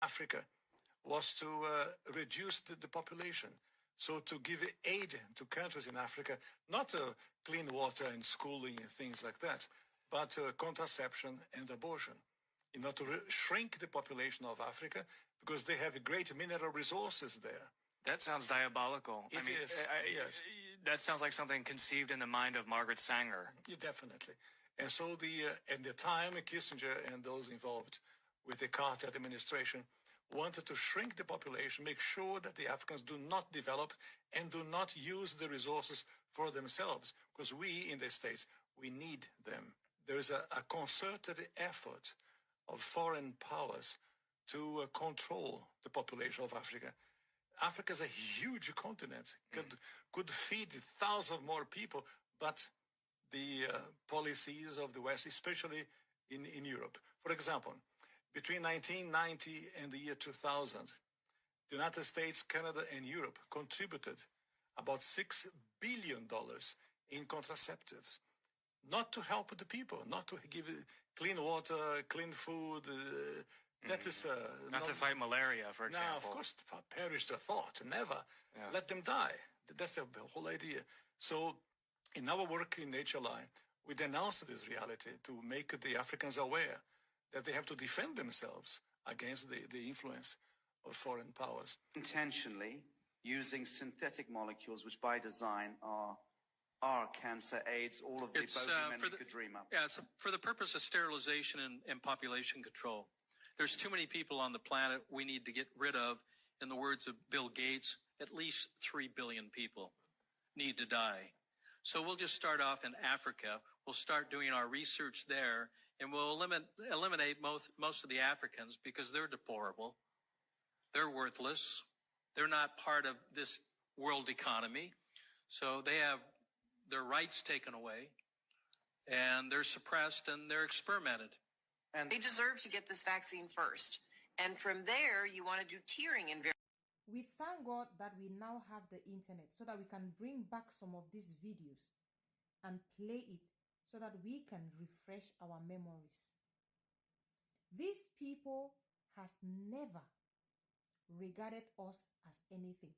Africa was to reduce the population. So to give aid to countries in Africa, not clean water and schooling and things like that, but contraception and abortion, in order to shrink the population of Africa, because they have great mineral resources there. That sounds diabolical. It is. Yes. That sounds like something conceived in the mind of Margaret Sanger. Yeah, definitely. And so at the time, Kissinger and those involved with the Carter administration wanted to shrink the population, make sure that the Africans do not develop and do not use the resources for themselves, because we in the States, we need them. There is a concerted effort of foreign powers to control the population of Africa. Africa is a huge continent, could feed thousands more people, but the policies of the West, especially in Europe. For example, between 1990 and the year 2000, the United States, Canada, and Europe contributed about $6 billion in contraceptives, not to help the people, not to give clean water, clean food. That is not to fight malaria, for example. No, of course, perish the thought. Never let them die. That's the whole idea. So, in our work in HLI, we denounced this reality to make the Africans aware that they have to defend themselves against the influence of foreign powers. Intentionally using synthetic molecules, which by design are cancer, AIDS, all of the bogeymen we could dream up. Yeah, it's for the purpose of sterilization and population control. There's too many people on the planet we need to get rid of. In the words of Bill Gates, at least 3 billion people need to die. So we'll just start off in Africa. We'll start doing our research there, and we'll eliminate most of the Africans because they're deplorable. They're worthless. They're not part of this world economy. So they have their rights taken away, and they're suppressed, and they're experimented. And they deserve to get this vaccine first. And from there, you want to do tiering and we thank God that we now have the internet so that we can bring back some of these videos and play it so that we can refresh our memories. These people has never regarded us as anything.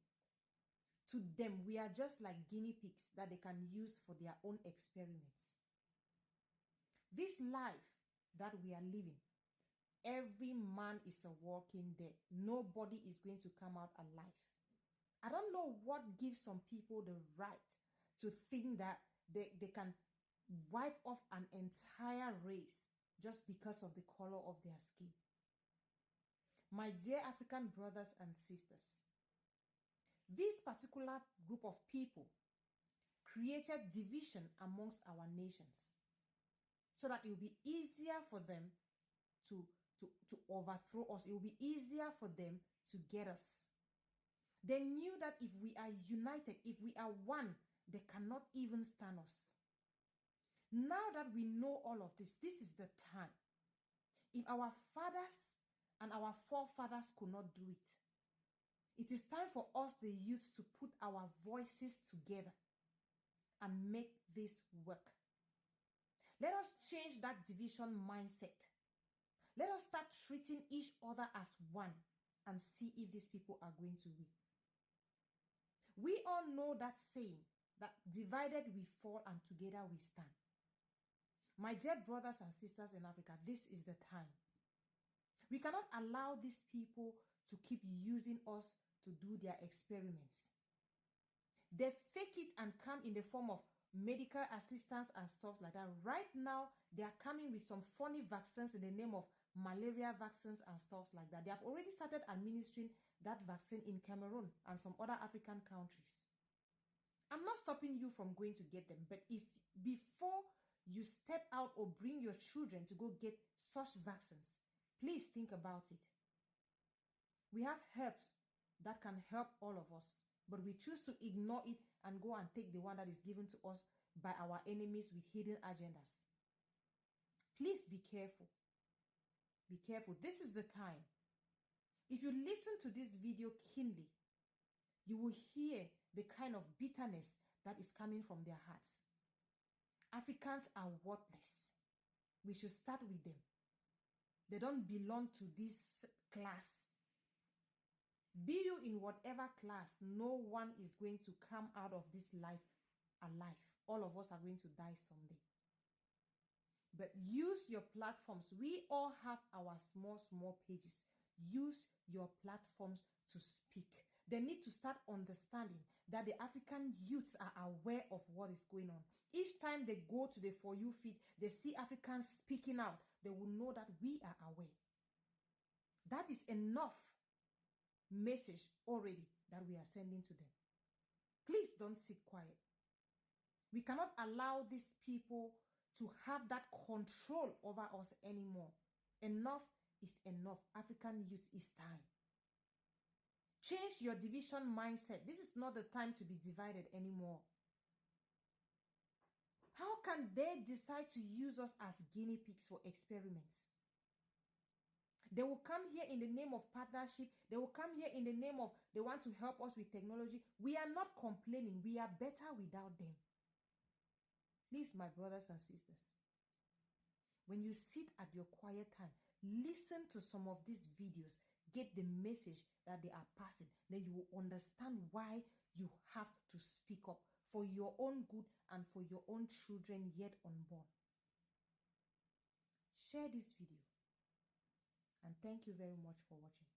To them, we are just like guinea pigs that they can use for their own experiments. This life that we are living, every man is a walking dead. Nobody is going to come out alive. I don't know what gives some people the right to think that they can wipe off an entire race just because of the color of their skin. My dear African brothers and sisters, this particular group of people created division amongst our nations so that it will be easier for them to overthrow us. It will be easier for them to get us. They knew that if we are united, if we are one, they cannot even stand us. Now that we know all of this, this is the time. If our fathers and our forefathers could not do it, it is time for us, the youth, to put our voices together and make this work. Let us change that division mindset. Let us start treating each other as one and see if these people are going to win. We all know that saying that divided we fall and together we stand. My dear brothers and sisters in Africa, this is the time. We cannot allow these people to keep using us to do their experiments. They fake it and come in the form of medical assistance and stuff like that. Right now, they are coming with some funny vaccines in the name of malaria vaccines and stuff like that. They have already started administering that vaccine in Cameroon and some other African countries. I'm not stopping you from going to get them, but if before you step out or bring your children to go get such vaccines, please think about it. We have herbs that can help all of us, but we choose to ignore it and go and take the one that is given to us by our enemies with hidden agendas. Please be careful. Be careful. This is the time. If you listen to this video keenly, you will hear the kind of bitterness that is coming from their hearts. Africans are worthless. We should start with them. They don't belong to this class. Be you in whatever class, no one is going to come out of this life alive. All of us are going to die someday. But use your platforms. We all have our small pages. Use your platforms to speak. They need to start understanding that the African youths are aware of what is going on. Each time they go to the For You feed, they see Africans speaking out, they will know that we are aware. That is enough message already that we are sending to them. Please don't sit quiet. We cannot allow these people to have that control over us anymore. Enough is enough. African youth, is time. Change your division mindset. This is not the time to be divided anymore. How can they decide to use us as guinea pigs for experiments? They will come here in the name of partnership. They will come here in the name of they want to help us with technology. We are not complaining. We are better without them. Please, my brothers and sisters, when you sit at your quiet time, listen to some of these videos. Get the message that they are passing. Then you will understand why you have to speak up for your own good and for your own children yet unborn. Share this video. And thank you very much for watching.